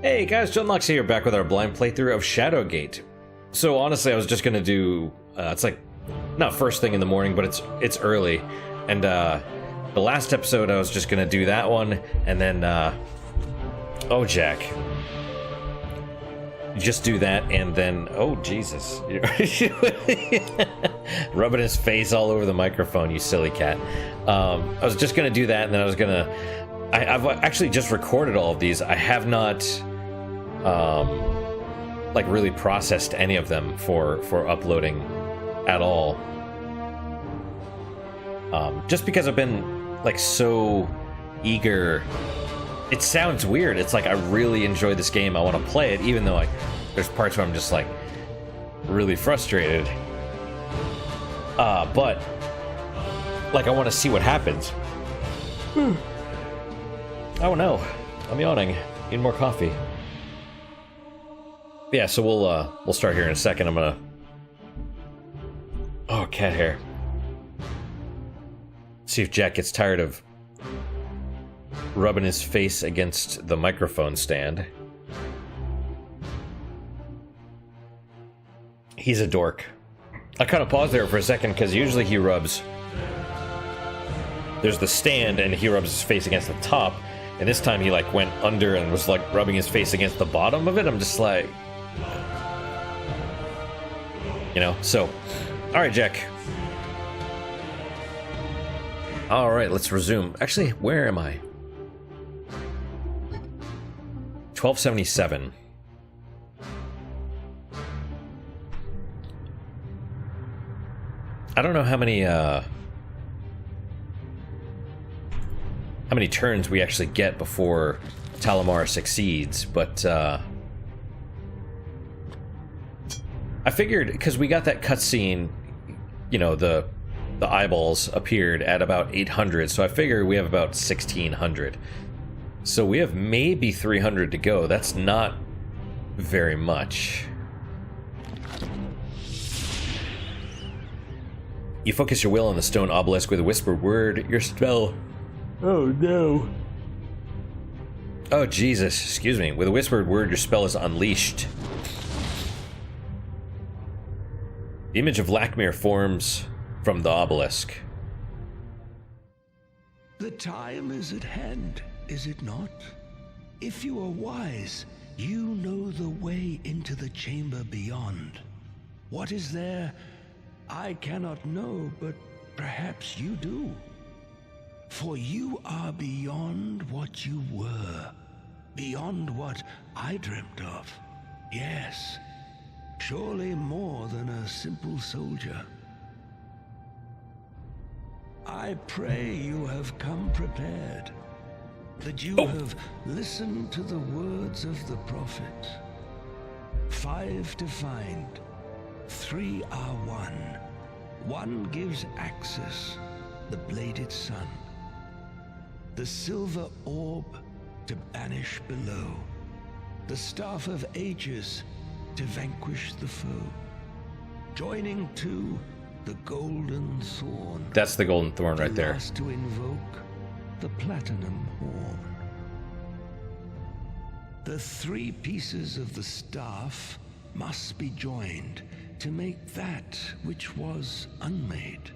Hey guys, John Lux here, back with our blind playthrough of Shadowgate. So honestly, I was just gonna do, it's like, not first thing in the morning, but it's early. And the last episode, I was just gonna do that one, and then, oh Jack. Just do that, and then, oh Jesus. Rubbing his face all over the microphone, you silly cat. I was just gonna do that, and then I was gonna, I've actually just recorded all of these. I have not, like really processed any of them for uploading at all. Just because I've been like so eager. It sounds weird. It's like I really enjoy this game. I want to play it, even though there's parts where I'm just like really frustrated. But like I want to see what happens. Oh no, I'm yawning. Need more coffee. Yeah, so we'll start here in a second. I'm gonna. Oh, cat hair. See if Jack gets tired of rubbing his face against the microphone stand. He's a dork. I kind of paused there for a second because usually he rubs. There's the stand and he rubs his face against the top, and this time he like went under and was like rubbing his face against the bottom of it. I'm just like, you know. So, all right, Jack. All right, let's resume. Actually, where am I? 1277. I don't know how many turns we actually get before Talamar succeeds, but I figured because we got that cutscene, you know, the eyeballs appeared at about 800, so I figure we have about 1600. So we have maybe 300 to go. That's not very much. You focus your will on the stone obelisk with a whispered word. Your spell... Oh no. Oh Jesus, excuse me. With a whispered word, your spell is unleashed. The image of Lakmir forms from the obelisk. The time is at hand, is it not? If you are wise, you know the way into the chamber beyond. What is there? I cannot know, but perhaps you do. For you are beyond what you were, beyond what I dreamt of. Yes, surely more than a simple soldier. I pray you have come prepared, that you have listened to the words of the prophet. 5 to find, 3 are one. One gives access, the bladed sun. The silver orb to banish below. The staff of ages to vanquish the foe. Joining two, the golden thorn. That's the golden thorn right there. Last to invoke the platinum horn. The 3 pieces of the staff must be joined to make that which was unmade.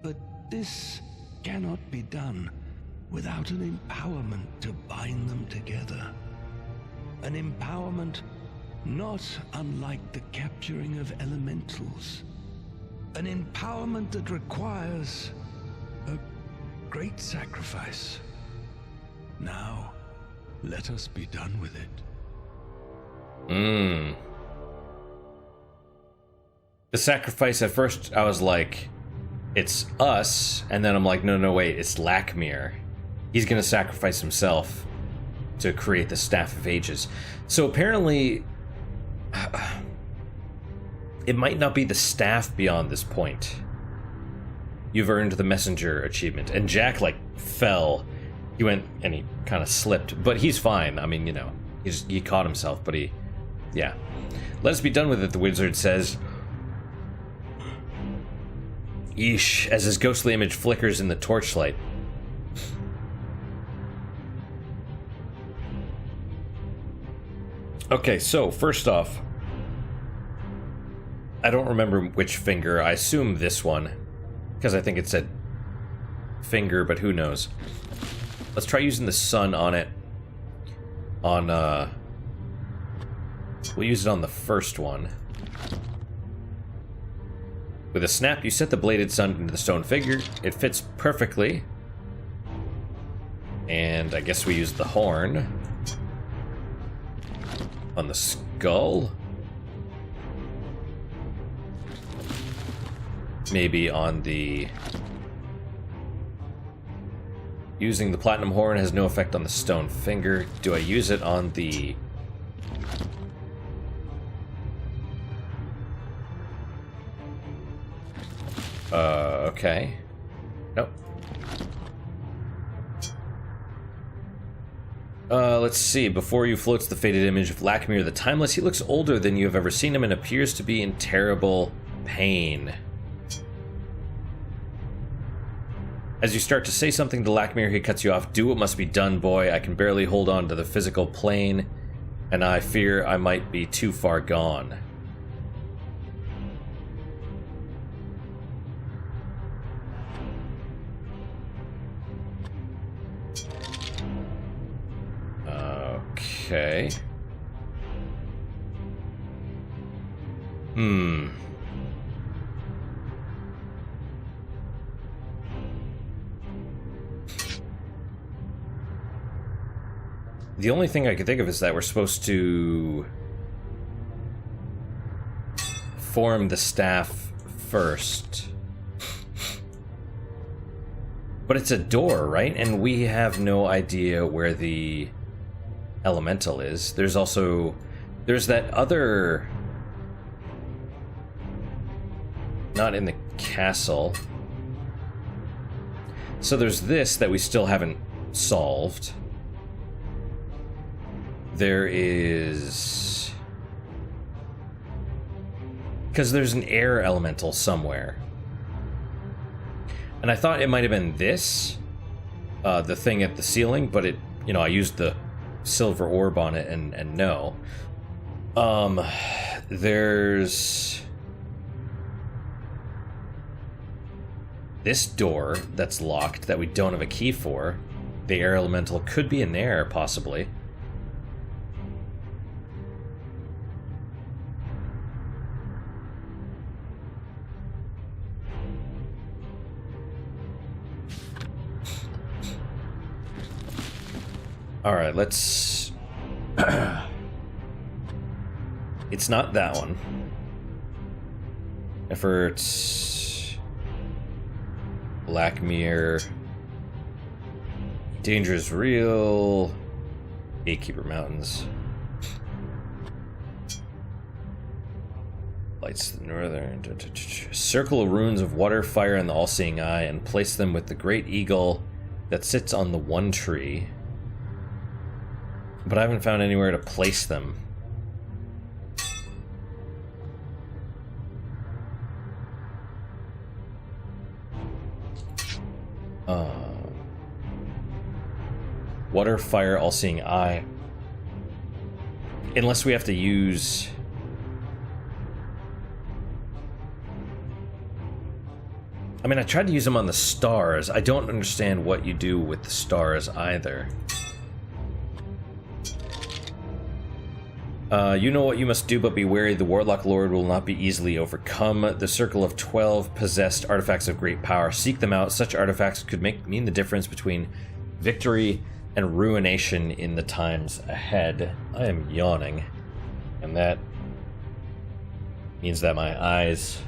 But this cannot be done without an empowerment to bind them together. An empowerment not unlike the capturing of elementals. An empowerment that requires a great sacrifice. Now, let us be done with it. The sacrifice, at first I was like, it's us, and then I'm like, no, wait, it's Lakmir. He's gonna sacrifice himself to create the Staff of Ages. So apparently, it might not be the staff beyond this point. You've earned the messenger achievement. And Jack, like, fell. He went, and he kind of slipped, but he's fine. I mean, you know, he caught himself, but yeah. Let us be done with it, the wizard says. Yeesh, as his ghostly image flickers in the torchlight. Okay, so first off, I don't remember which finger. I assume this one, because I think it said finger, but who knows. Let's try using the sun on it. We'll use it on the first one. With a snap, you set the bladed sun into the stone figure. It fits perfectly. And I guess we use the horn on the skull. Maybe on the... Using the platinum horn has no effect on the stone finger. Do I use it on the... Okay. Nope. Let's see. Before you floats the faded image of Lakmir the Timeless. He looks older than you have ever seen him and appears to be in terrible pain. As you start to say something to Lakmir, he cuts you off. Do what must be done, boy. I can barely hold on to the physical plane, and I fear I might be too far gone. Okay. The only thing I could think of is that we're supposed to form the staff first. But it's a door, right? And we have no idea where the elemental is. There's that other... Not in the castle. So there's this that we still haven't solved. There is... Because there's an air elemental somewhere. And I thought it might have been this, the thing at the ceiling, but it, you know, I used the silver orb on it and no. There's this door that's locked that we don't have a key for. The air elemental could be in there, possibly. Alright, let's... It's not that one. Efforts... Lakmir... Danger is real... Gatekeeper Mountains... Lights the northern... Circle of runes of water, fire, and the all-seeing eye, and place them with the great eagle that sits on the one tree. But I haven't found anywhere to place them. Water, fire, all-seeing eye. Unless we have to use... I mean, I tried to use them on the stars. I don't understand what you do with the stars either. You know what you must do, but be wary. The Warlock Lord will not be easily overcome. The Circle of 12 possessed artifacts of great power. Seek them out. Such artifacts could mean the difference between victory and ruination in the times ahead. I am yawning, and that means that my eyes...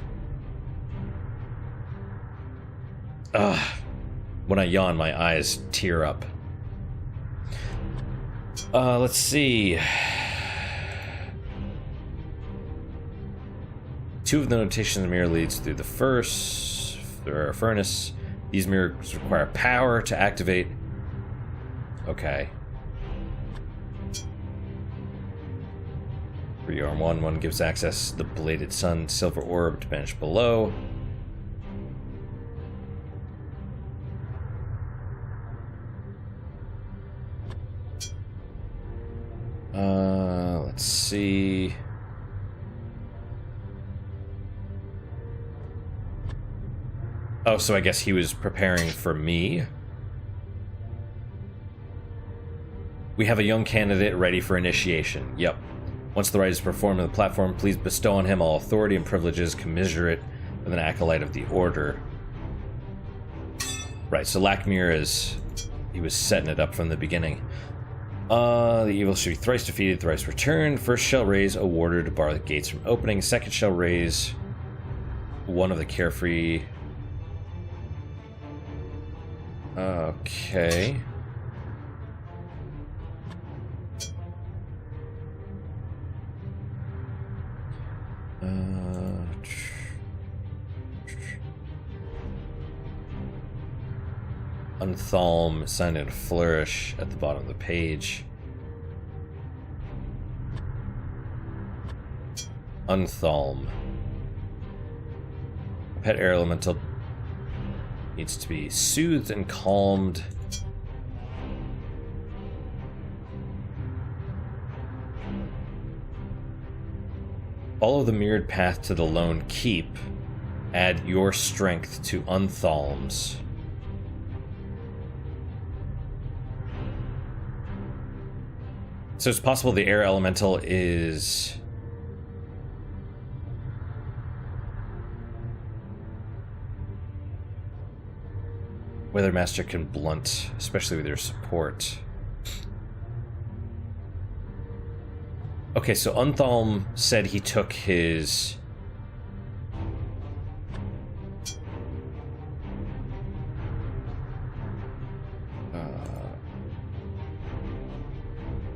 when I yawn, my eyes tear up. Let's see... Two of the notations in the mirror leads through the furnace. These mirrors require power to activate. Okay. Rearm one gives access to the bladed sun, silver orb to banish below. Let's see. Oh, so I guess he was preparing for me. We have a young candidate ready for initiation. Yep. Once the rite is performed on the platform, please bestow on him all authority and privileges commensurate with an acolyte of the order. Right, so Lakmir is... he was setting it up from the beginning. The evil should be thrice defeated, thrice returned. First shall raise a warder to bar the gates from opening. Second shall raise one of the carefree... Okay. Unthalm, sign and flourish at the bottom of the page. Unthalm. Pet air elemental needs to be soothed and calmed. Follow the mirrored path to the lone keep. Add your strength to Unthalm's. So it's possible the air elemental is... Weathermaster can blunt, especially with your support. Okay, so Unthalm said he took his...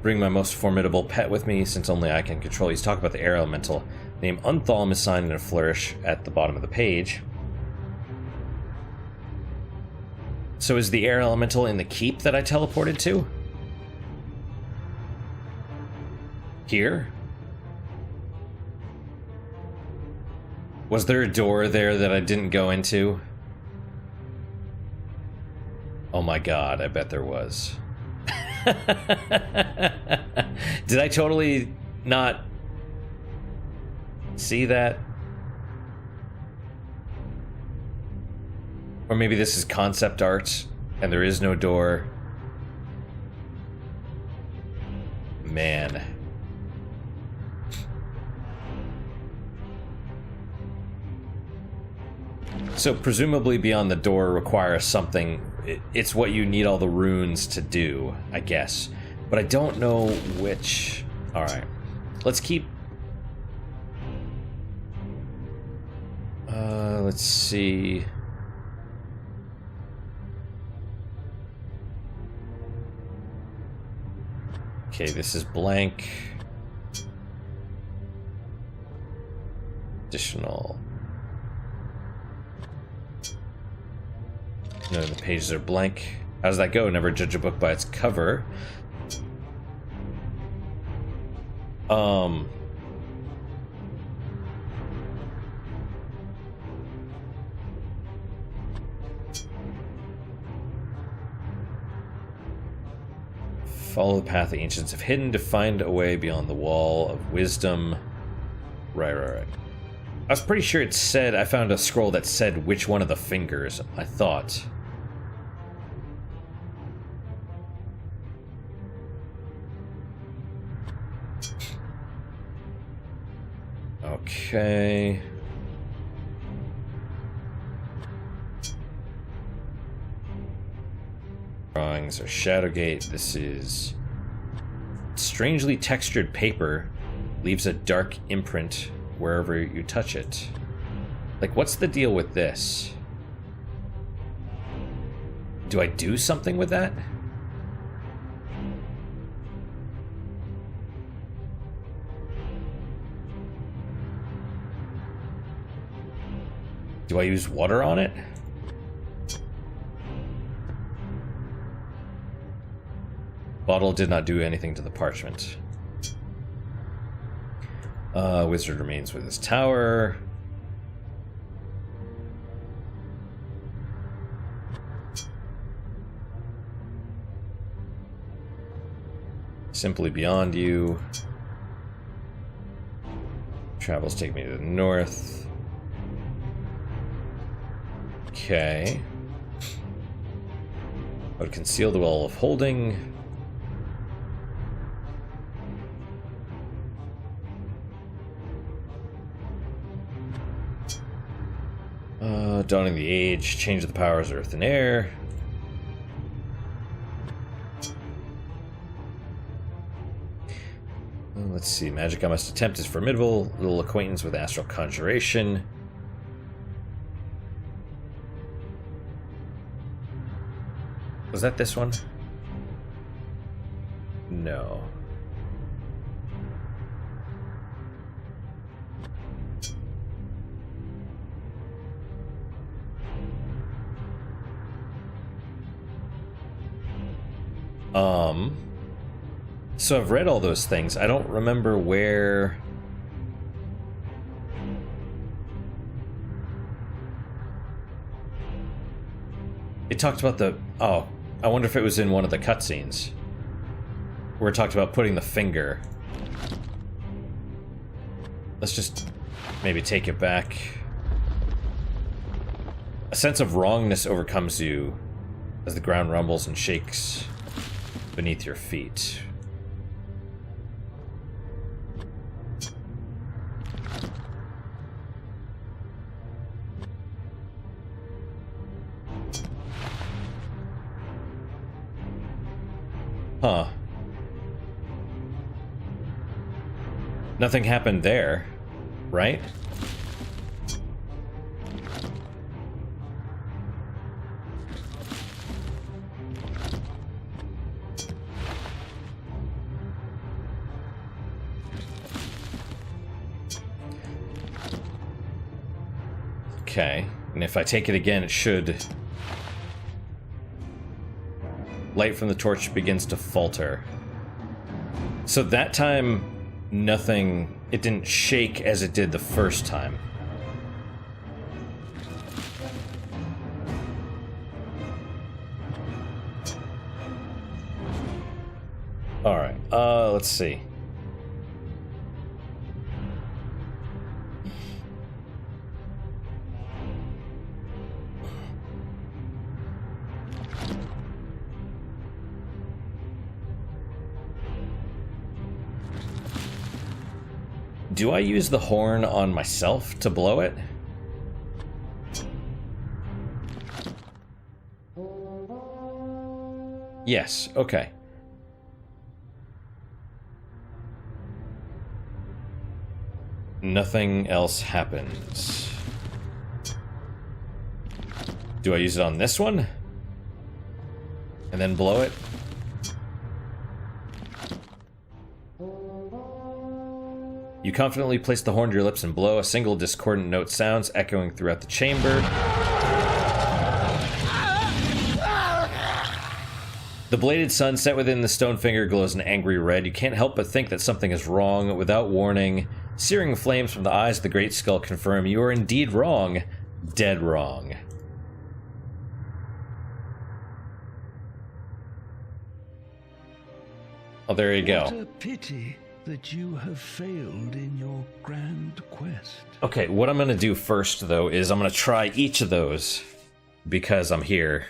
Bring my most formidable pet with me, since only I can control. He's talking about the air elemental. Name Unthalm is signed in a flourish at the bottom of the page. So is the air elemental in the keep that I teleported to? Here? Was there a door there that I didn't go into? Oh my god, I bet there was. Did I totally not see that? Or maybe this is concept art and there is no door. Man. So presumably beyond the door requires something. It's what you need all the runes to do, I guess. But I don't know which. Alright. Let's keep... let's see... Okay, this is blank. Additional. No, the pages are blank. How does that go? Never judge a book by its cover. Follow the path the ancients have hidden to find a way beyond the wall of wisdom. Right. I was pretty sure it said, I found a scroll that said which one of the fingers, I thought. Okay. Drawings are Shadowgate. This is strangely textured paper. Leaves a dark imprint wherever you touch it. Like, what's the deal with this? Do I do something with that? Do I use water on it? Bottle did not do anything to the parchment. Wizard remains with his tower. Simply beyond you. Travels take me to the north. Okay. I would conceal the well of holding. Dawning the age, change the powers, earth and air. Let's see, magic I must attempt is formidable. Little acquaintance with astral conjuration. Was that this one? No. So I've read all those things. I don't remember where... It talked about the... Oh, I wonder if it was in one of the cutscenes. Where it talked about putting the finger. Let's just maybe take it back. A sense of wrongness overcomes you as the ground rumbles and shakes beneath your feet. Huh. Nothing happened there, right? Okay, and if I take it again, it should... Light from the torch begins to falter. So that time, nothing... It didn't shake as it did the first time. Alright, let's see. Do I use the horn on myself to blow it? Yes, okay. Nothing else happens. Do I use it on this one? And then blow it? You confidently place the horn to your lips and blow. A single discordant note sounds, echoing throughout the chamber. The bladed sun set within the stone finger glows an angry red. You can't help but think that something is wrong. Without warning, searing flames from the eyes of the great skull confirm you are indeed wrong. Dead wrong. Oh, there you go. What a pity that you have failed in your grand quest. Okay, what I'm gonna do first, though, is I'm gonna try each of those because I'm here.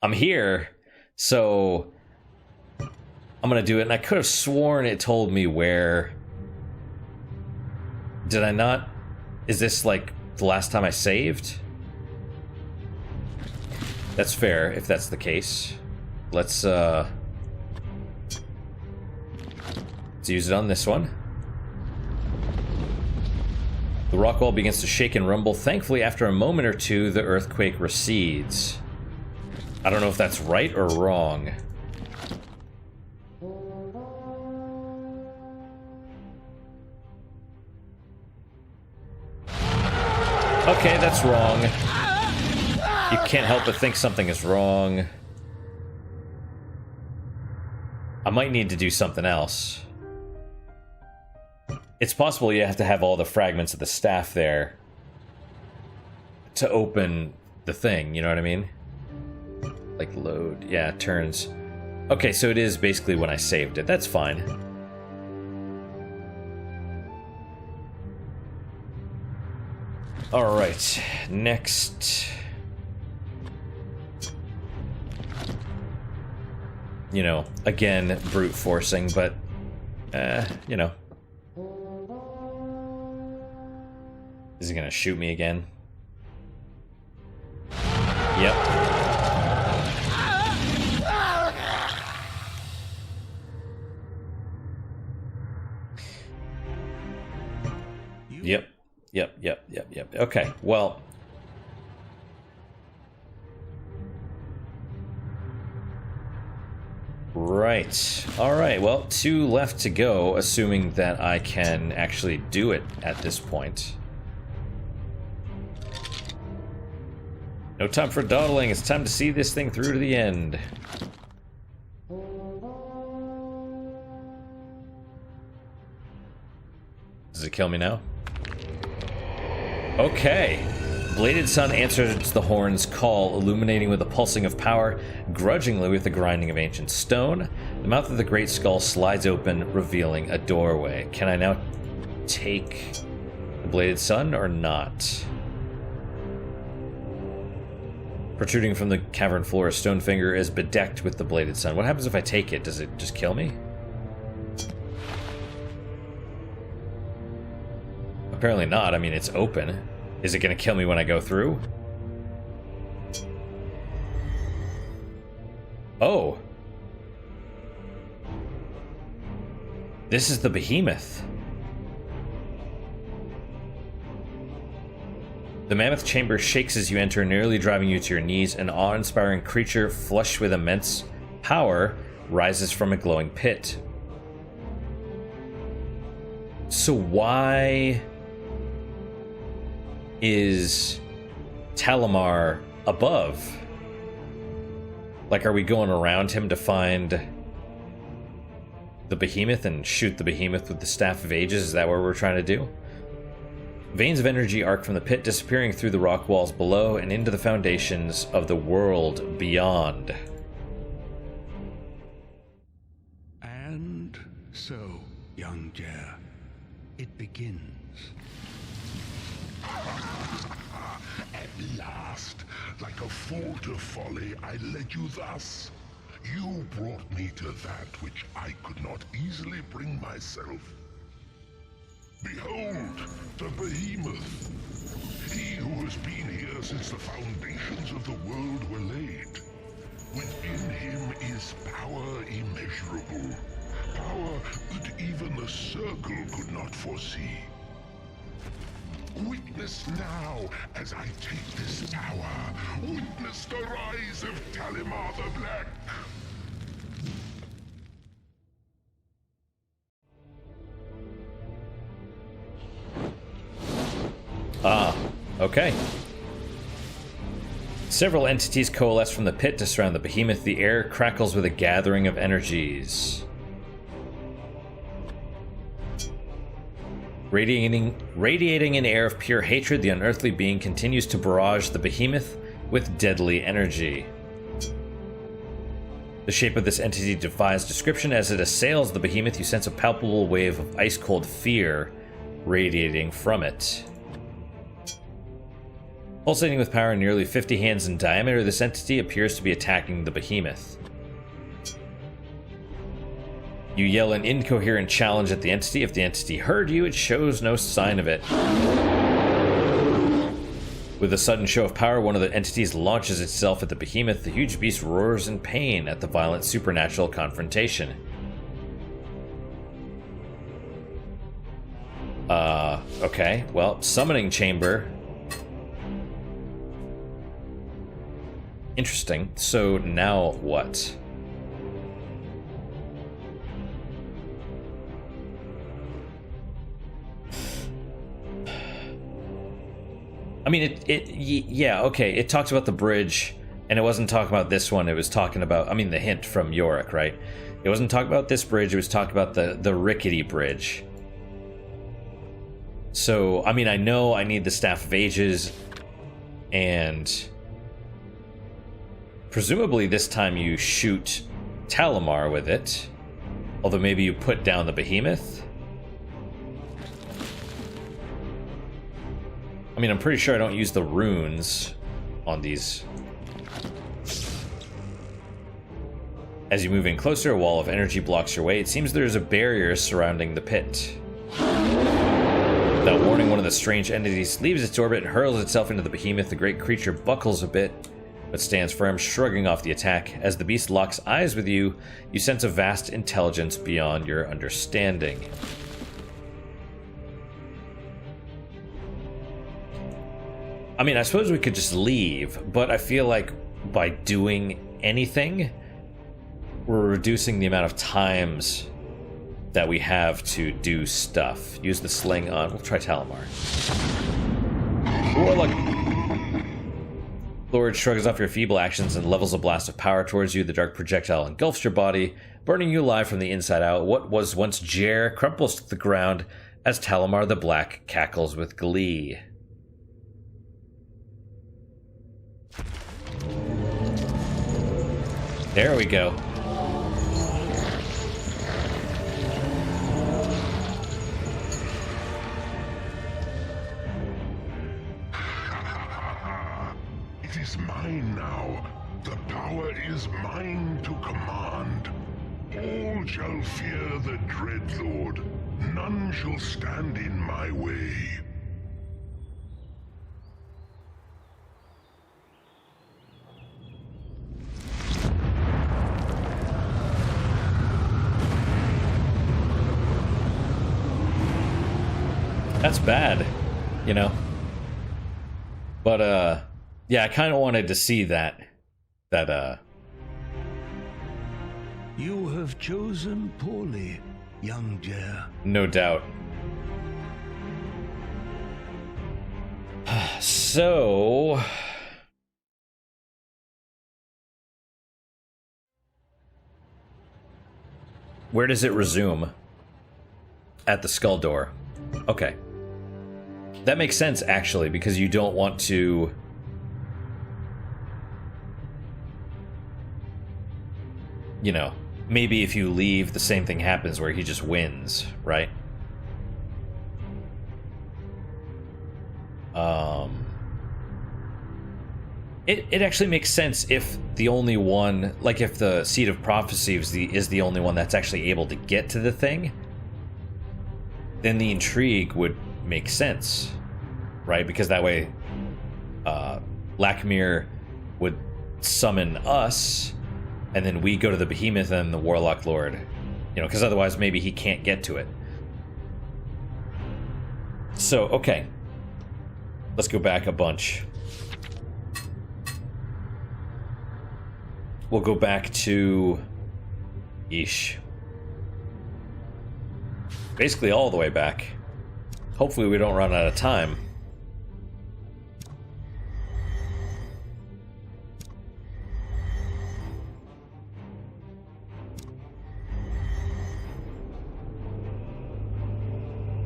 I'm here, so I'm gonna do it, and I could have sworn it told me where. Did I not? Is this like the last time I saved? That's fair, if that's the case. Let's use it on this one. The rock wall begins to shake and rumble. Thankfully, after a moment or two, the earthquake recedes. I don't know if that's right or wrong. Okay, that's wrong. You can't help but think something is wrong. I might need to do something else. It's possible you have to have all the fragments of the staff there to open the thing, you know what I mean? Like load, yeah, turns. Okay, so it is basically when I saved it, that's fine. Alright, next. You know, again, brute forcing, but, you know. Is he gonna shoot me again? Yep. Yep. Okay, well. Right. Alright, well, 2 left to go, assuming that I can actually do it at this point. No time for dawdling, it's time to see this thing through to the end. Does it kill me now? Okay. Bladed sun answers the horn's call, illuminating with a pulsing of power, grudgingly with the grinding of ancient stone. The mouth of the great skull slides open, revealing a doorway. Can I now take the bladed sun or not? Protruding from the cavern floor, a stone finger is bedecked with the bladed sun. What happens if I take it? Does it just kill me? Apparently not. I mean, it's open. Is it going to kill me when I go through? Oh. This is the behemoth. The mammoth chamber shakes as you enter, nearly driving you to your knees. An awe-inspiring creature, flushed with immense power, rises from a glowing pit. So why is Talamar above? Like, are we going around him to find the behemoth and shoot the behemoth with the Staff of Ages? Is that what we're trying to do? Veins of energy arc from the pit, disappearing through the rock walls below and into the foundations of the world beyond. And so, young Jer, it begins. At last, like a fool to folly, I led you thus. You brought me to that which I could not easily bring myself. Behold, the behemoth. He who has been here since the foundations of the world were laid. Within him is power immeasurable. Power that even the circle could not foresee. Witness now as I take this power. Witness the rise of Talimar the Black. Ah, okay. Several entities coalesce from the pit to surround the behemoth. The air crackles with a gathering of energies. Radiating an air of pure hatred, the unearthly being continues to barrage the behemoth with deadly energy. The shape of this entity defies description. As it assails the behemoth, you sense a palpable wave of ice-cold fear radiating from it. Pulsating with power nearly 50 hands in diameter, this entity appears to be attacking the behemoth. You yell an incoherent challenge at the entity. If the entity heard you, it shows no sign of it. With a sudden show of power, one of the entities launches itself at the behemoth. The huge beast roars in pain at the violent supernatural confrontation. Okay. Well, summoning chamber. Interesting. So now what? I mean, yeah, okay, it talks about the bridge, and it wasn't talking about this one, it was talking about, I mean, the hint from Yorick, right? It wasn't talking about this bridge, it was talking about the rickety bridge. So, I mean, I know I need the Staff of Ages, and presumably this time you shoot Talamar with it, although maybe you put down the behemoth. I mean, I'm pretty sure I don't use the runes on these. As you move in closer, a wall of energy blocks your way. It seems there is a barrier surrounding the pit. Without warning, one of the strange entities leaves its orbit and hurls itself into the behemoth. The great creature buckles a bit, but stands firm, shrugging off the attack. As the beast locks eyes with you, you sense a vast intelligence beyond your understanding. I mean, I suppose we could just leave, but I feel like by doing anything, we're reducing the amount of times that we have to do stuff. Use the sling on... We'll try Talamar. Warlock Lord shrugs off your feeble actions and levels a blast of power towards you. The dark projectile engulfs your body, burning you alive from the inside out. What was once Jer crumples to the ground as Talamar the Black cackles with glee. There we go. It is mine now. The power is mine to command. All shall fear the Dread Lord. None shall stand in my way. That's bad, you know. But yeah, I kind of wanted to see that. You have chosen poorly, young Jer. No doubt. So, where does it resume? At the skull door. Okay. That makes sense, actually, because you don't want to... You know, maybe if you leave, the same thing happens where he just wins, right? It actually makes sense if the only one... Like, if the Seed of Prophecy is the only one that's actually able to get to the thing, then the intrigue would make sense, right? Because that way, Lakmir would summon us, and then we go to the Behemoth and the Warlock Lord, you know, because otherwise maybe he can't get to it. So, okay. Let's go back a bunch. We'll go back to... Yeesh. Basically all the way back. Hopefully we don't run out of time.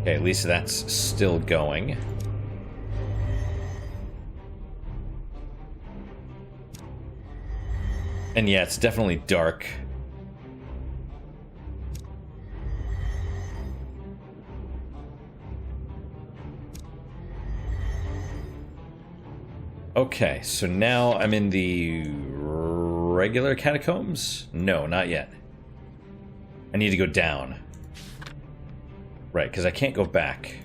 Okay, at least that's still going. And yeah, it's definitely dark. Okay, so now I'm in the regular catacombs? No, not yet. I need to go down. Right, because I can't go back.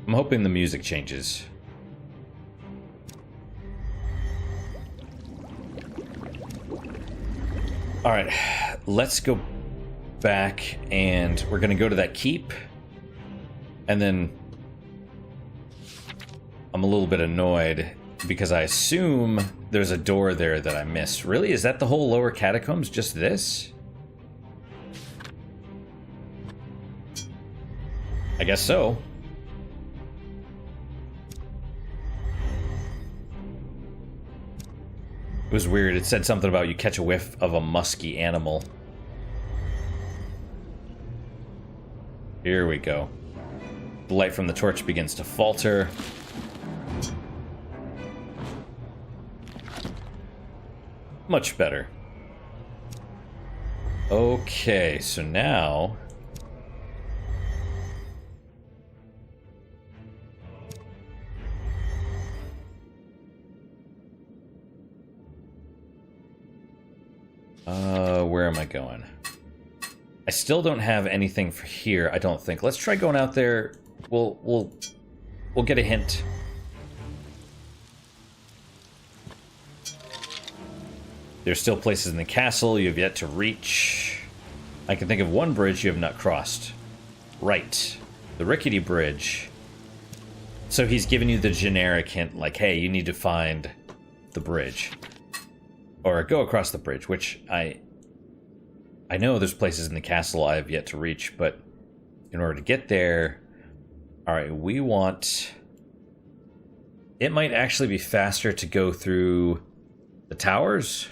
I'm hoping the music changes. Alright, let's go back, and we're going to go to that keep. And then I'm a little bit annoyed because I assume there's a door there that I missed. Really? Is that the whole lower catacombs? Just this? I guess so. It was weird. It said something about you catch a whiff of a musky animal. Here we go. The light from the torch begins to falter. Much better. Okay, so now... Where am I going? I still don't have anything for here, I don't think. Let's try going out there. We'll get a hint. There's still places in the castle you have yet to reach. I can think of one bridge you have not crossed. Right. The rickety bridge. So he's giving you the generic hint, like, hey, you need to find the bridge. Or go across the bridge, which I know there's places in the castle I have yet to reach, but in order to get there... Alright, we want... It might actually be faster to go through the towers.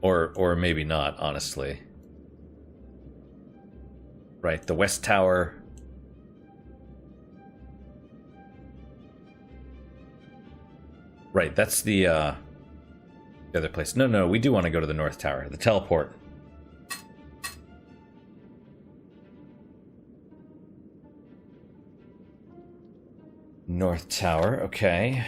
Or maybe not, honestly. Right, the west tower. Right, that's the other place. No, we do want to go to the north tower. The teleport. North tower, okay.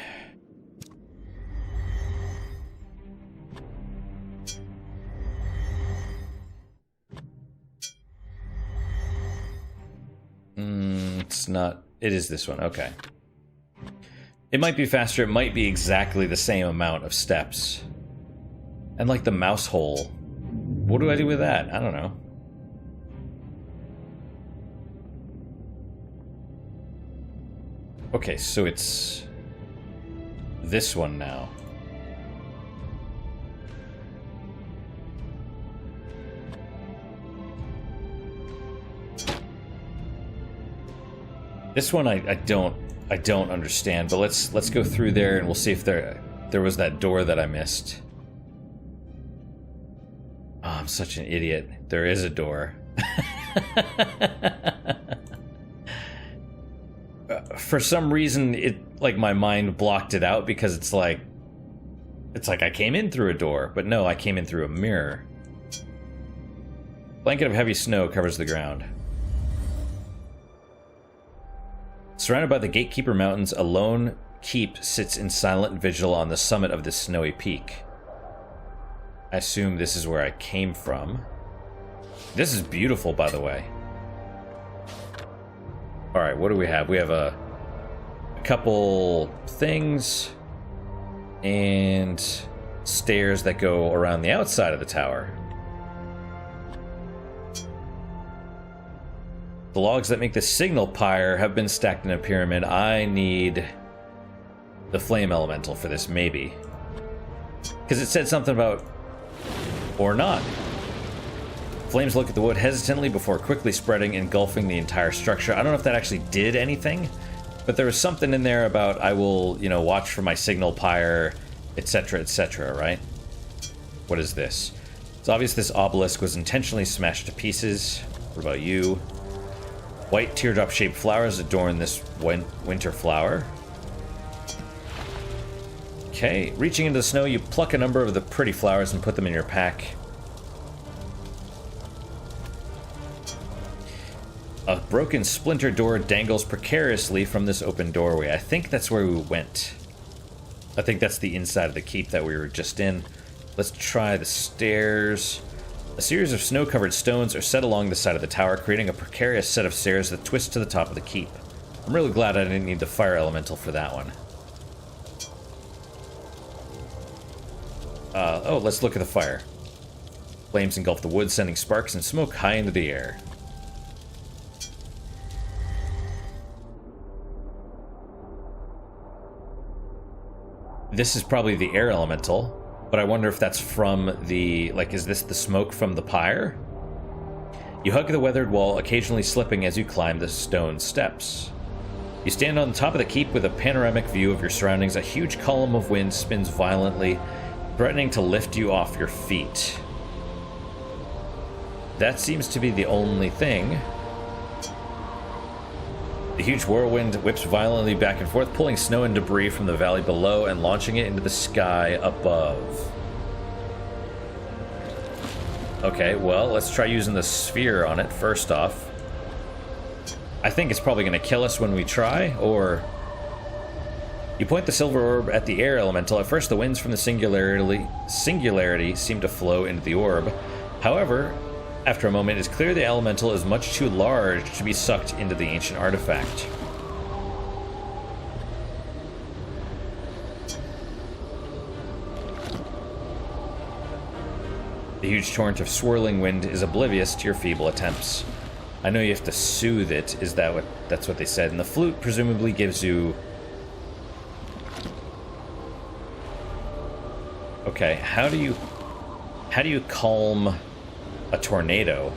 It's not... It is this one, okay. It might be faster, it might be exactly the same amount of steps. And like the mouse hole. What do I do with that? I don't know. Okay, so it's... this one now. This one I don't understand, but let's go through there and we'll see if there was that door that I missed. Oh, I'm such an idiot. There is a door. For some reason, it like my mind blocked it out because it's like I came in through a door, but no, I came in through a mirror. Blanket of heavy snow covers the ground. Surrounded by the Gatekeeper Mountains, a lone keep sits in silent vigil on the summit of this snowy peak. I assume this is where I came from. This is beautiful, by the way. Alright, what do we have? We have a couple things and stairs that go around the outside of the tower. The logs that make the signal pyre have been stacked in a pyramid. I need the flame elemental for this, maybe. Because it said something about... or not. Flames look at the wood hesitantly before quickly spreading, engulfing the entire structure. I don't know if that actually did anything, but there was something in there about I will, you know, watch for my signal pyre, etc., right? What is this? It's obvious this obelisk was intentionally smashed to pieces. What about you? White teardrop-shaped flowers adorn this winter flower. Okay, reaching into the snow, you pluck a number of the pretty flowers and put them in your pack. A broken splinter door dangles precariously from this open doorway. I think that's where we went. I think that's the inside of the keep that we were just in. Let's try the stairs. A series of snow-covered stones are set along the side of the tower, creating a precarious set of stairs that twist to the top of the keep. I'm really glad I didn't need the fire elemental for that one. Oh, let's look at the fire. Flames engulf the wood, sending sparks and smoke high into the air. This is probably the air elemental. But I wonder if that's from the... like, is this the smoke from the pyre? You hug the weathered wall, occasionally slipping as you climb the stone steps. You stand on the top of the keep with a panoramic view of your surroundings. A huge column of wind spins violently, threatening to lift you off your feet. That seems to be the only thing. The huge whirlwind whips violently back and forth, pulling snow and debris from the valley below and launching it into the sky above. Okay, well, let's try using the sphere on it first off. I think it's probably going to kill us when we try, or... You point the silver orb at the air elemental. At first, the winds from the singularity seem to flow into the orb. However, after a moment, it's clear the elemental is much too large to be sucked into the ancient artifact. The huge torrent of swirling wind is oblivious to your feeble attempts. I know you have to soothe it. That's what they said. And the flute presumably gives you... Okay, how do you calm a tornado?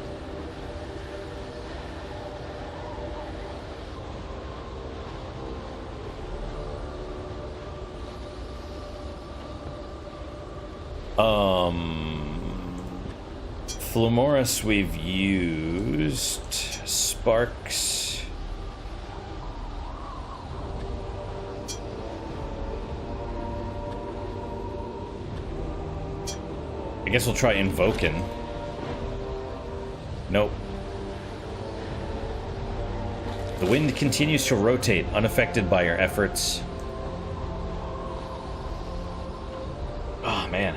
Flumoris we've used. Sparks. I guess we'll try Invoking. Nope. The wind continues to rotate, unaffected by your efforts. Oh, man.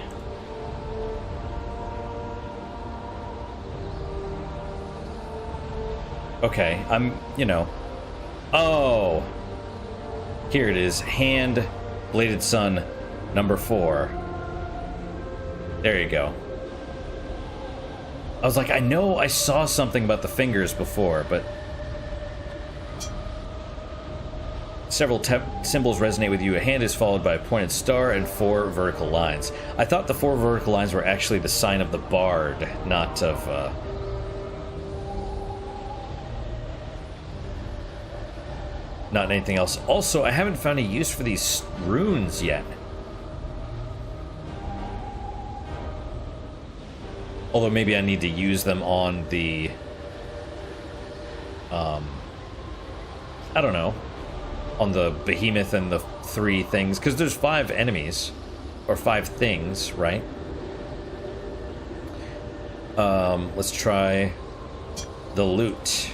Okay, Oh! Here it is. Hand, Bladed Sun, number 4. There you go. I was like, I know I saw something about the fingers before, but... Several symbols resonate with you. A hand is followed by a pointed star and 4 vertical lines. I thought the 4 vertical lines were actually the sign of the bard, not of, not anything else. Also, I haven't found a use for these runes yet. Although maybe I need to use them on the... I don't know. On the behemoth and the 3 things. Because there's 5 enemies. Or 5 things, right? Let's try the lute.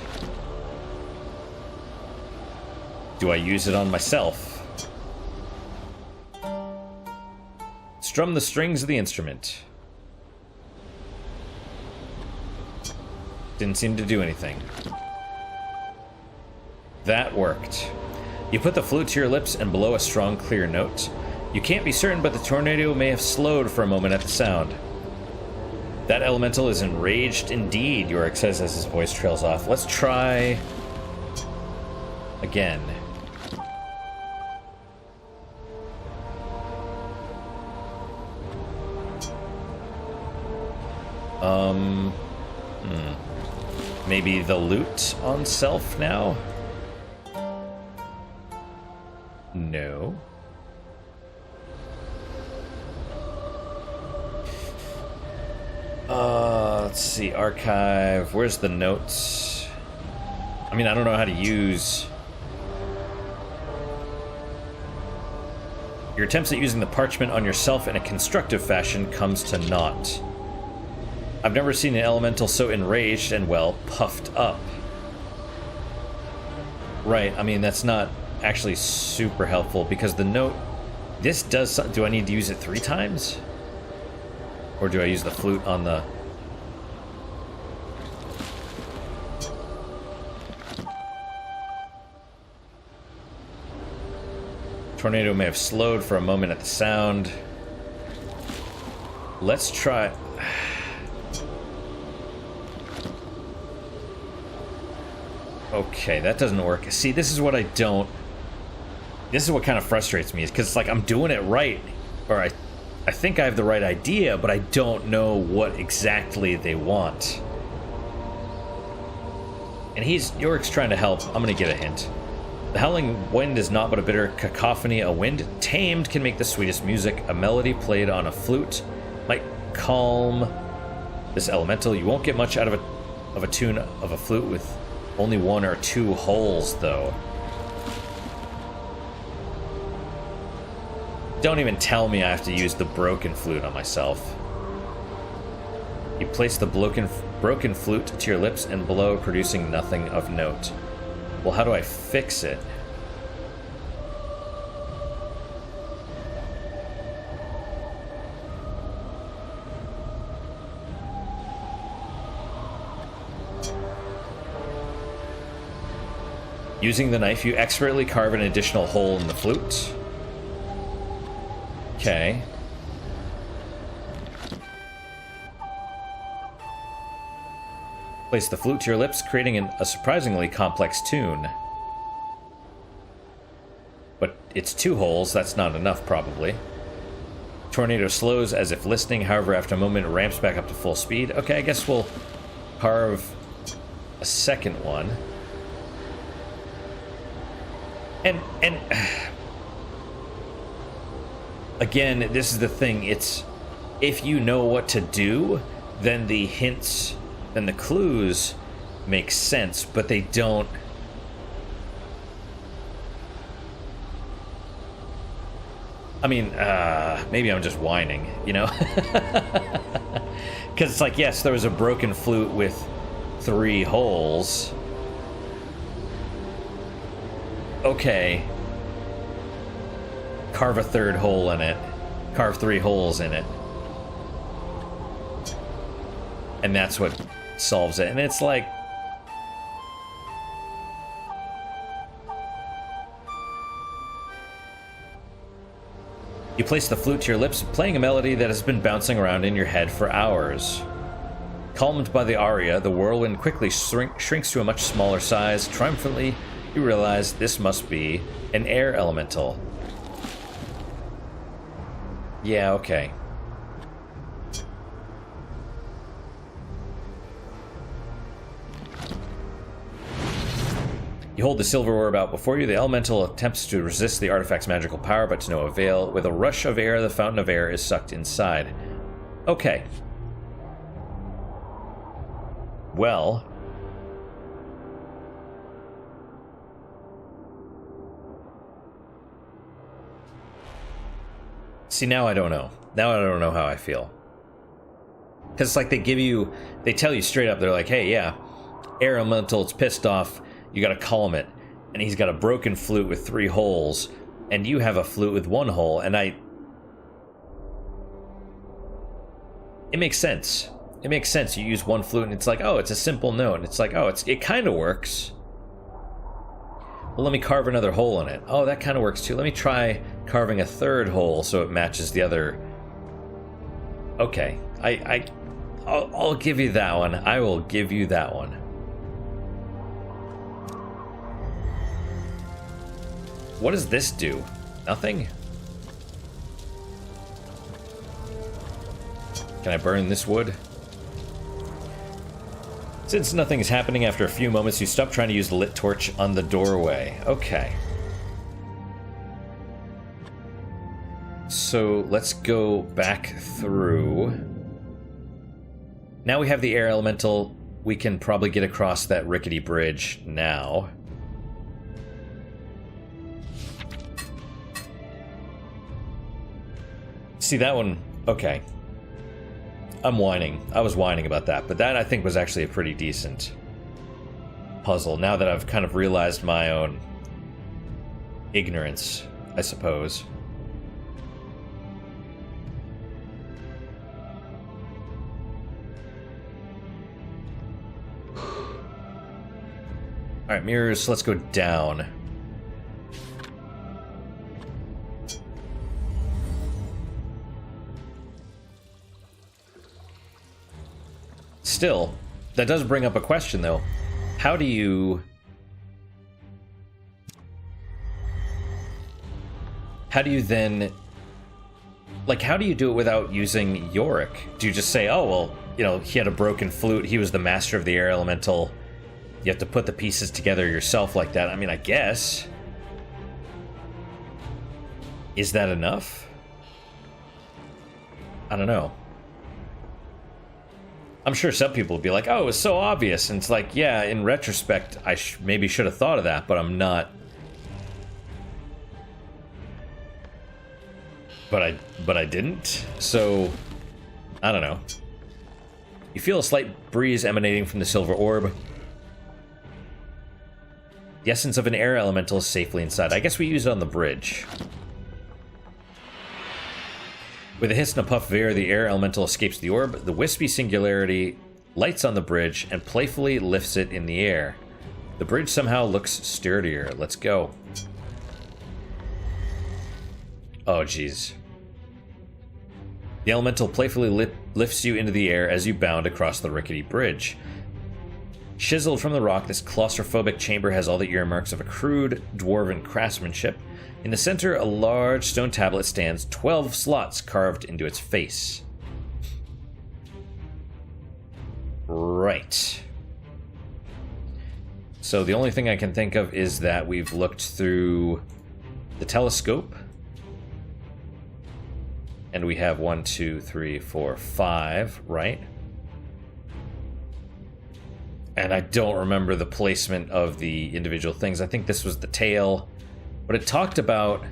Do I use it on myself? Strum the strings of the instrument. Didn't seem to do anything. That worked. You put the flute to your lips and blow a strong, clear note. You can't be certain, but the tornado may have slowed for a moment at the sound. That elemental is enraged indeed, Yorick says as his voice trails off. Let's try... again. Maybe the lute on self now? No. Let's see, archive. Where's the notes? I mean, I don't know how to use... Your attempts at using the parchment on yourself in a constructive fashion comes to naught. I've never seen an elemental so enraged and, well, puffed up. Right, I mean, that's not actually super helpful, because the note... This does... Do I need to use it 3 times? Or do I use the flute on the... Tornado may have slowed for a moment at the sound. Let's try... Okay, that doesn't work. See, this is what I don't... This is what kind of frustrates me, is because it's like I'm doing it right, or I think I have the right idea, but I don't know what exactly they want. And Yorick's trying to help. I'm gonna get a hint. The howling wind is not but a bitter cacophony. A wind tamed can make the sweetest music. A melody played on a flute might calm this elemental. You won't get much out of a tune of a flute with only 1 or 2 holes, though. Don't even tell me I have to use the broken flute on myself. You place the broken flute to your lips and blow, producing nothing of note. Well, how do I fix it? Using the knife, you expertly carve an additional hole in the flute. Okay. Place the flute to your lips, creating a surprisingly complex tune. But it's 2 holes, that's not enough, probably. Tornado slows as if listening, however, after a moment, it ramps back up to full speed. Okay, I guess we'll carve a second one. And again, this is the thing, it's if you know what to do, then the hints and the clues make sense, but they don't. I mean, maybe I'm just whining, you know? Because it's like, yes, there was a broken flute with 3 holes. Okay. Carve a 3rd hole in it. Carve 3 holes in it. And that's what solves it. And it's like... You place the flute to your lips, playing a melody that has been bouncing around in your head for hours. Calmed by the aria, the whirlwind quickly shrinks to a much smaller size. Triumphantly, you realize this must be an air elemental. Yeah, okay. You hold the silver orb out before you. The elemental attempts to resist the artifact's magical power, but to no avail. With a rush of air, the fountain of air is sucked inside. Okay. Well. See, now I don't know. Now I don't know how I feel. Because it's like they tell you straight up, they're like, hey, yeah, air elemental, it's pissed off. You gotta calm it. And he's got a broken flute with 3 holes, and you have a flute with 1 hole, and it makes sense. It makes sense. You use 1 flute, and it's like, oh, it's a simple note. And it's like, oh, it kind of works. Well, let me carve another hole in it. Oh, that kind of works too. Let me try carving a 3rd hole so it matches the other. Okay, I'll give you that one. I will give you that one. What does this do? Nothing? Can I burn this wood? Since nothing is happening after a few moments, you stop trying to use the lit torch on the doorway. Okay. So let's go back through. Now we have the air elemental. We can probably get across that rickety bridge now. See, that one, okay. I'm whining. I was whining about that, but that I think was actually a pretty decent puzzle, now that I've kind of realized my own ignorance, I suppose. Alright, mirrors, let's go down. Still, that does bring up a question, though. How do you then... Like, how do you do it without using Yorick? Do you just say, oh, well, you know, he had a broken flute, he was the master of the air elemental, you have to put the pieces together yourself like that? I mean, I guess. Is that enough? I don't know. I'm sure some people would be like, oh, it was so obvious. And it's like, yeah, in retrospect, I maybe should have thought of that, but I'm not. But I didn't. So, I don't know. You feel a slight breeze emanating from the silver orb. The essence of an air elemental is safely inside. I guess we use it on the bridge. With a hiss and a puff of air, the air elemental escapes the orb. The wispy singularity lights on the bridge and playfully lifts it in the air. The bridge somehow looks sturdier. Let's go. Oh, jeez. The elemental playfully lifts you into the air as you bound across the rickety bridge. Chiseled from the rock, this claustrophobic chamber has all the earmarks of a crude, dwarven craftsmanship. In the center, a large stone tablet stands, 12 slots carved into its face. Right. So the only thing I can think of is that we've looked through the telescope. And we have 1, 2, 3, 4, 5, right? And I don't remember the placement of the individual things. I think this was the tail. But it talked about...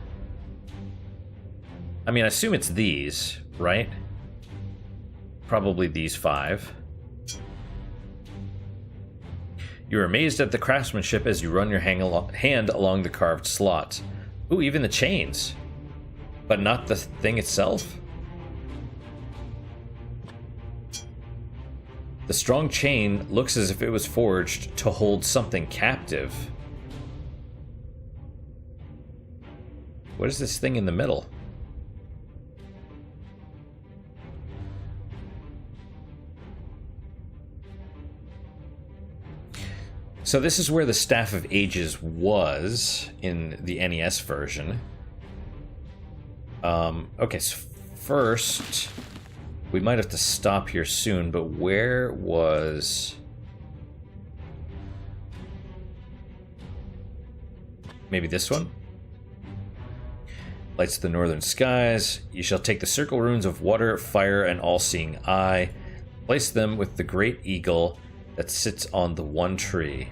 I mean, I assume it's these, right? Probably these 5. You're amazed at the craftsmanship as you run your hand along the carved slot. Ooh, even the chains. But not the thing itself? The strong chain looks as if it was forged to hold something captive. What is this thing in the middle? So this is where the Staff of Ages was in the NES version. Okay, so first, we might have to stop here soon, but where was... Maybe this one? Lights of the northern skies. You shall take the circle runes of water, fire, and all-seeing eye. Place them with the great eagle that sits on the one tree.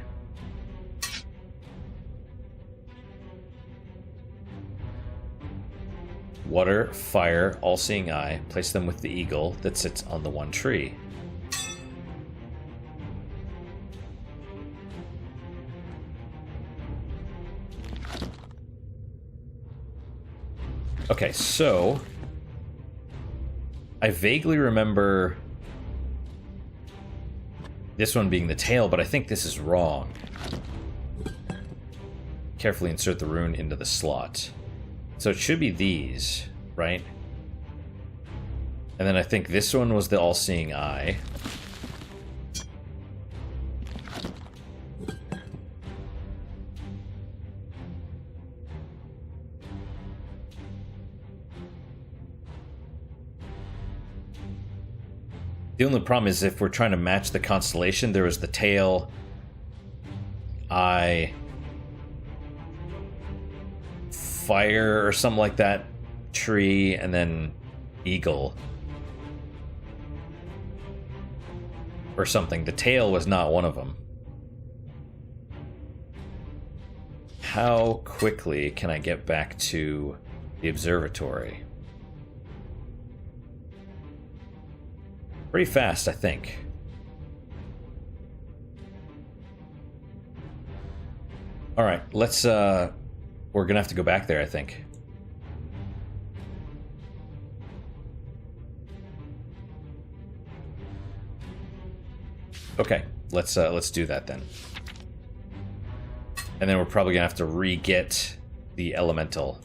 Water, fire, all-seeing eye. Place them with the eagle that sits on the one tree. Okay, so... I vaguely remember this one being the tail, but I think this is wrong. Carefully insert the rune into the slot. So it should be these, right? And then I think this one was the all-seeing eye. The only problem is if we're trying to match the constellation, there was the tail, eye, fire or something like that, tree, and then eagle. Or something. The tail was not one of them. How quickly can I get back to the observatory? Pretty fast, I think. Alright, let's, we're gonna have to go back there, I think. Okay, let's do that then. And then we're probably gonna have to re-get the elemental.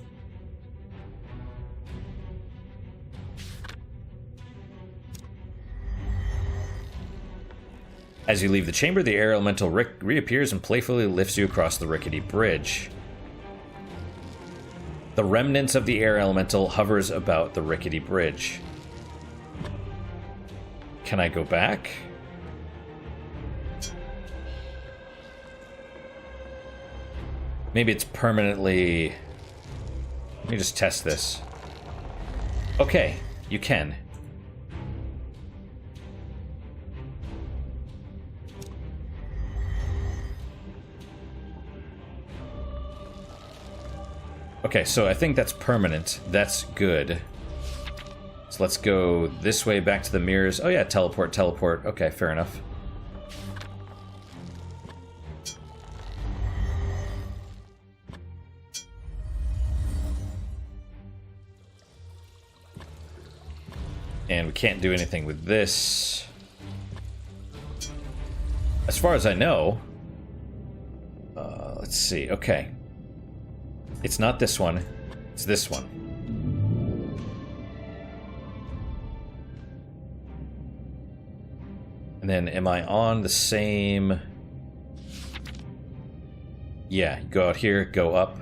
As you leave the chamber, the air elemental reappears and playfully lifts you across the rickety bridge. The remnants of the air elemental hovers about the rickety bridge. Can I go back? Maybe it's permanently... Let me just test this. Okay, you can. Okay, so I think that's permanent. That's good. So let's go this way back to the mirrors. Oh yeah, teleport, teleport. Okay, fair enough. And we can't do anything with this. As far as I know. Let's see. Okay. It's not this one. It's this one. And then am I on the same... Yeah, go out here, go up.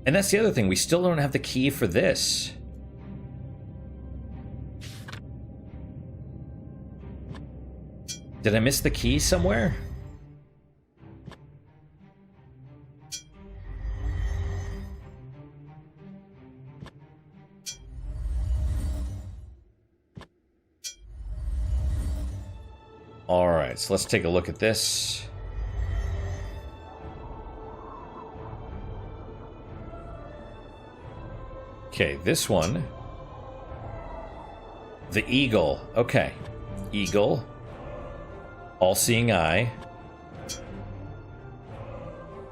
And that's the other thing, we still don't have the key for this. Did I miss the key somewhere? Alright, so let's take a look at this. Okay, this one. The eagle. Okay. Eagle. All-seeing eye.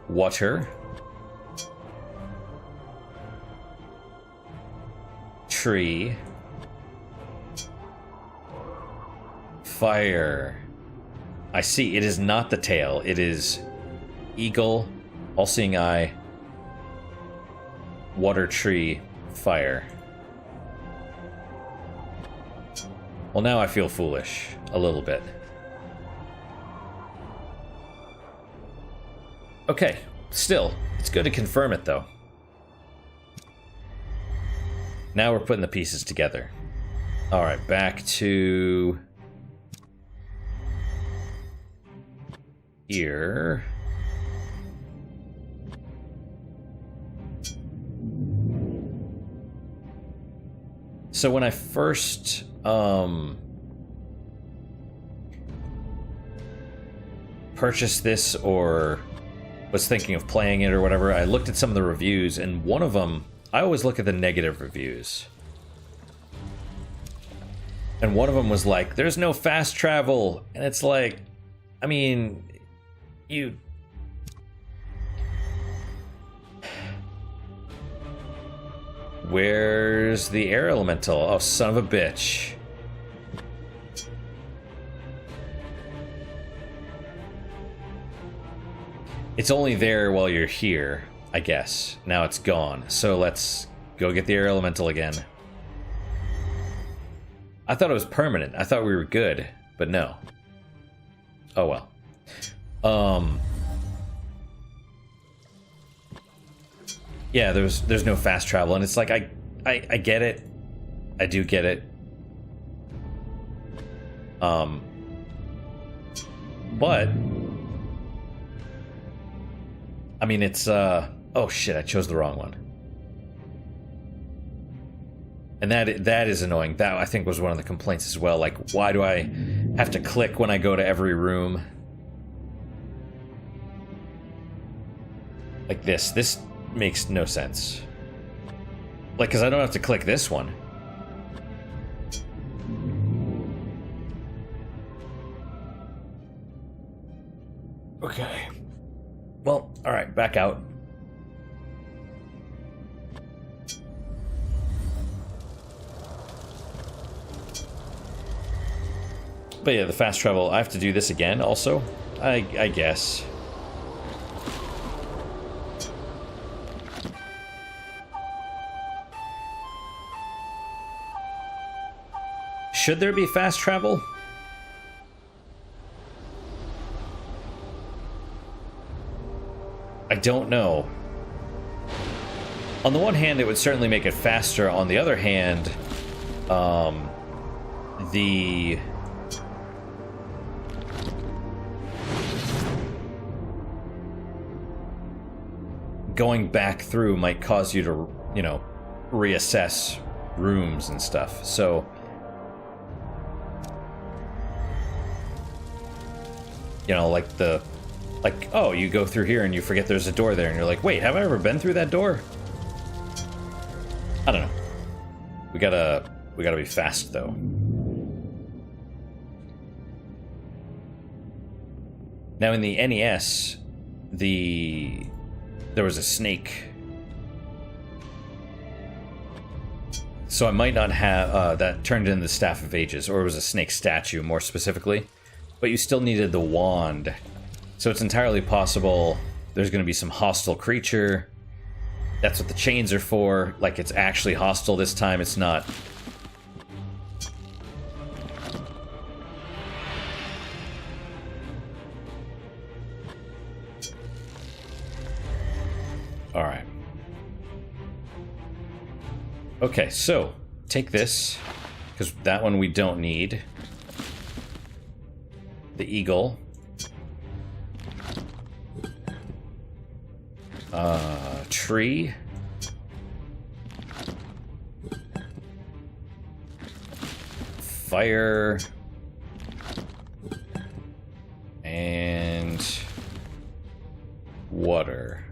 Water. Tree. Fire. I see. It is not the tail. It is eagle, all-seeing eye, water, tree, fire. Well, now I feel foolish. A little bit. Okay. Still, it's good to confirm it, though. Now we're putting the pieces together. Alright, back to... here. So when I first purchased this or was thinking of playing it or whatever, I looked at some of the reviews, and one of them, I always look at the negative reviews. And one of them was like, there's no fast travel. And it's like, I mean, you... Where's the air elemental? Oh, son of a bitch. It's only there while you're here, I guess. Now it's gone. So let's go get the air elemental again. I thought it was permanent. I thought we were good, but no. Oh well. Yeah, there's no fast travel, and it's like I get it. I do get it. But I mean, it's oh shit, I chose the wrong one. And that is annoying. That, I think, was one of the complaints as well. Like, why do I have to click when I go to every room? Like this. This makes no sense. Like, because I don't have to click this one. Okay. Well, alright, back out. But yeah, the fast travel, I have to do this again also, I guess. Should there be fast travel? I don't know. On the one hand, it would certainly make it faster. On the other hand, the... going back through might cause you to, you know, reassess rooms and stuff. So, you know, like oh, you go through here and you forget there's a door there, and you're like, wait, have I ever been through that door? I don't know. We gotta be fast though. Now in the NES, there was a snake. So I might not have that turned into the Staff of Ages, or it was a snake statue more specifically. But you still needed the wand. So it's entirely possible there's going to be some hostile creature. That's what the chains are for. Like, it's actually hostile this time. It's not. All right. Okay, so take this, because that one we don't need. The eagle. Tree. Fire. And water.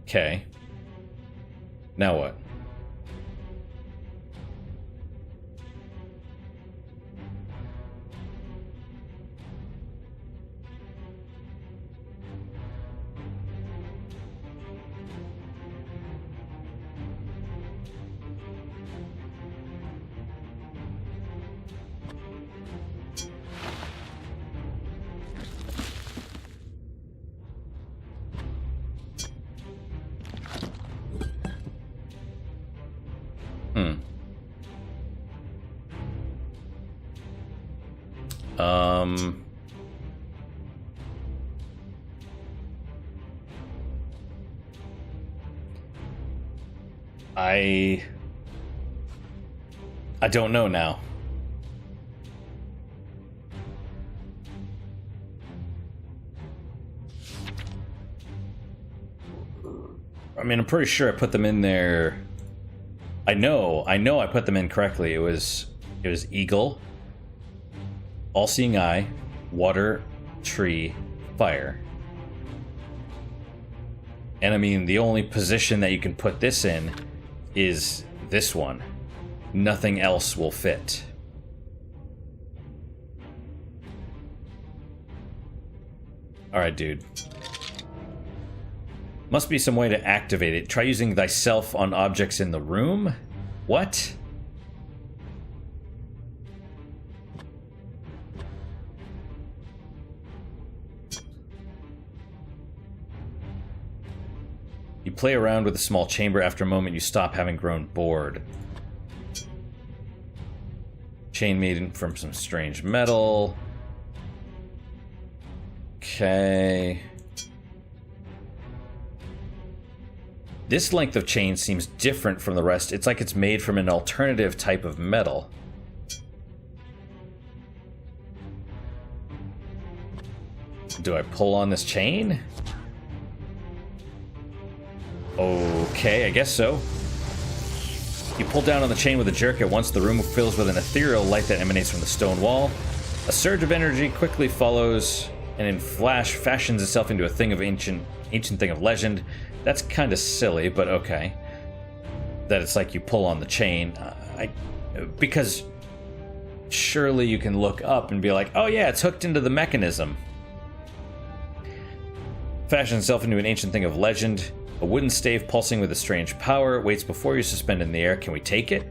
Okay. Now what? I don't know now. I mean, I'm pretty sure I put them in there. I know I put them in correctly. It was eagle, all-seeing eye, water, tree, fire. And I mean, the only position that you can put this in is this one. Nothing else will fit. Alright, dude. Must be some way to activate it. Try using thyself on objects in the room? What? You play around with a small chamber. After a moment, you stop, having grown bored. Chain made from some strange metal. Okay. This length of chain seems different from the rest. It's like it's made from an alternative type of metal. Do I pull on this chain? Okay, I guess so. You pull down on the chain with a jerk. At once the room fills with an ethereal light that emanates from the stone wall. A surge of energy quickly follows, and in flash fashions itself into a thing of ancient thing of legend. That's kind of silly, but okay. That it's like you pull on the chain. Because surely you can look up and be like, oh yeah, it's hooked into the mechanism. Fashions itself into an ancient thing of legend. A wooden stave pulsing with a strange power waits before you, suspended in the air. Can we take it?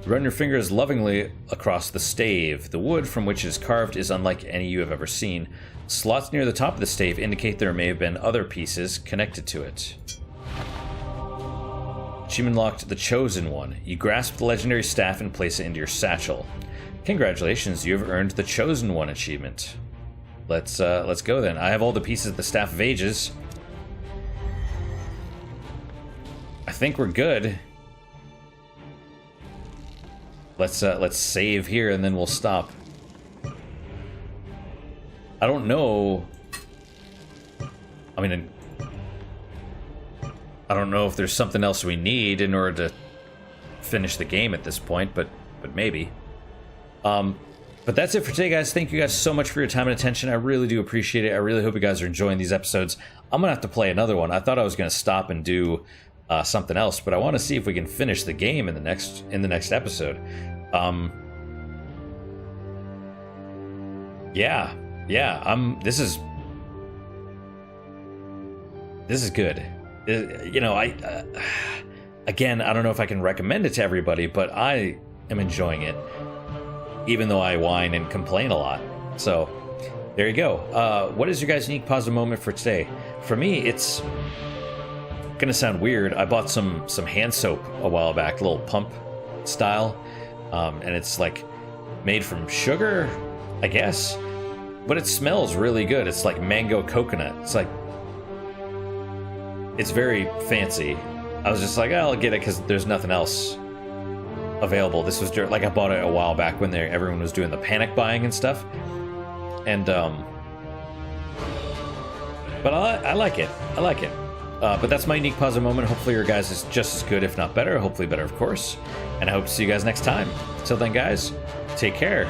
Run your fingers lovingly across the stave. The wood from which it is carved is unlike any you have ever seen. Slots near the top of the stave indicate there may have been other pieces connected to it. Achievement locked, the Chosen One. You grasp the legendary staff and place it into your satchel. Congratulations, you have earned the Chosen One achievement. Let's go then. I have all the pieces of the Staff of Ages. I think we're good. Let's save here and then we'll stop. I don't know. I mean, I don't know if there's something else we need in order to finish the game at this point, but maybe. But that's it for today, guys. Thank you guys so much for your time and attention. I really do appreciate it. I really hope you guys are enjoying these episodes. I'm gonna have to play another one. I thought I was gonna stop and do something else, but I want to see if we can finish the game in the next episode. Yeah. This is good. You know, Again, I don't know if I can recommend it to everybody, but I am enjoying it, even though I whine and complain a lot. So, there you go. What is your guys' unique positive moment for today? For me, it's gonna sound weird. I bought some hand soap a while back, little pump style, and it's like made from sugar, I guess, but it smells really good. It's like mango coconut. It's very fancy. I was just like, oh, I'll get it because there's nothing else available. This was like I bought it a while back when everyone was doing the panic buying and stuff, and but I like it. But that's my unique positive moment. Hopefully your guys is just as good, if not better. Hopefully better, of course. And I hope to see you guys next time. Till then, guys, take care.